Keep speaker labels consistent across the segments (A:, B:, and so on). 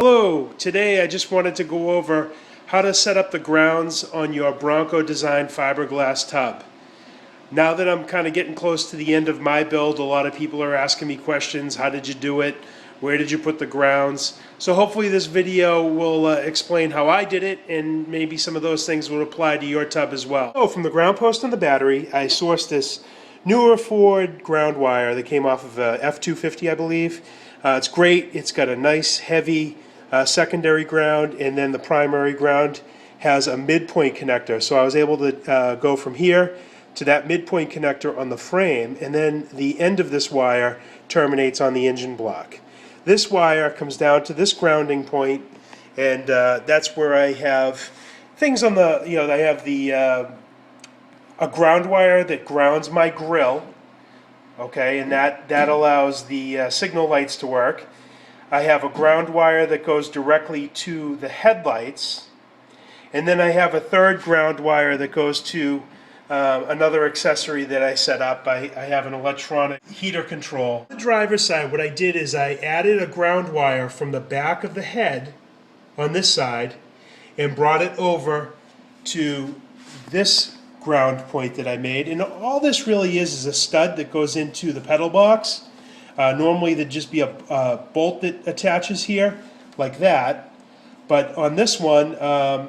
A: Hello, today I just wanted to go over how to set up the grounds on your BroncoDesign fiberglass tub. Now that I'm kind of getting close to the end of my build, a lot of people are asking me questions. How did you do it? Where did you put the grounds? So hopefully this video will explain how I did it, and maybe some of those things will apply to your tub as well. So from the ground post and the battery, I sourced this newer Ford ground wire that came off of a F-250, I believe. It's great. It's got a nice heavy secondary ground, and then the primary ground has a midpoint connector. So I was able to go from here to that midpoint connector on the frame, and then the end of this wire terminates on the engine block. This wire comes down to this grounding point, and that's where I have things on the, I have the a ground wire that grounds my grill, okay, and that allows the signal lights to work. I have a ground wire that goes directly to the headlights, and then I have a third ground wire that goes to another accessory that I set up. I have an electronic heater control. On the driver's side, what I did is I added a ground wire from the back of the head on this side and brought it over to this ground point that I made. And all this really is a stud that goes into the pedal box. Normally there'd just be a bolt that attaches here, like that. But on this one,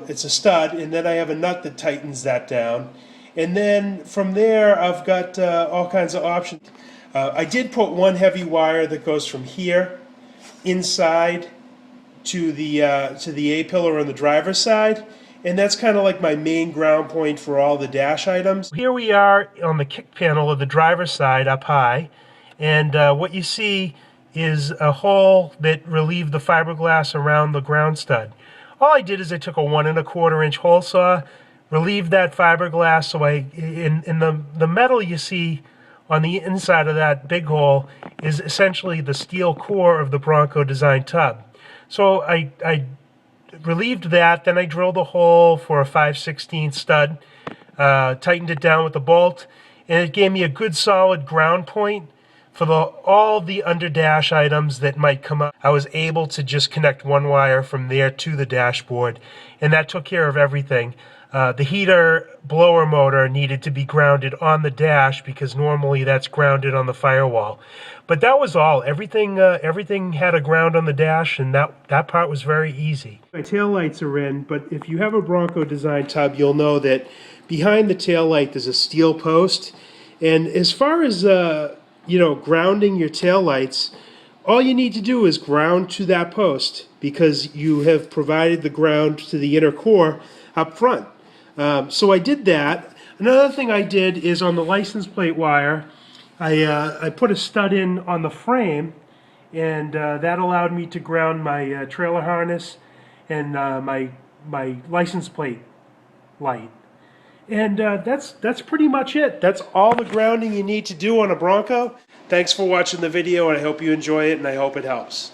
A: it's a stud, and then I have a nut that tightens that down. And then from there, I've got all kinds of options. I did put one heavy wire that goes from here inside to the A-pillar on the driver's side, and that's kind of like my main ground point for all the dash items. Here we are on the kick panel of the driver's side up high, and what you see is a hole that relieved the fiberglass around the ground stud. All I did is I took a 1 1/4 inch hole saw, relieve that fiberglass, so in the metal you see on the inside of that big hole is essentially the steel core of the BroncoDesign tub. So I relieved that, then I drilled a hole for a 5/16 stud, tightened it down with a bolt, and it gave me a good solid ground point for all the under dash items that might come up. I was able to just connect one wire from there to the dashboard, and that took care of everything. The heater blower motor needed to be grounded on the dash because normally that's grounded on the firewall. But that was all. Everything had a ground on the dash, and that part was very easy. My tail lights are in, but if you have a BroncoDesign tub, you'll know that behind the tail light there's a steel post. And as far as grounding your tail lights, all you need to do is ground to that post because you have provided the ground to the inner core up front. So I did that. Another thing I did is on the license plate wire, I put a stud in on the frame, and that allowed me to ground my trailer harness and my license plate light. And that's pretty much it. That's all the grounding you need to do on a Bronco. Thanks for watching the video, and I hope you enjoy it, and I hope it helps.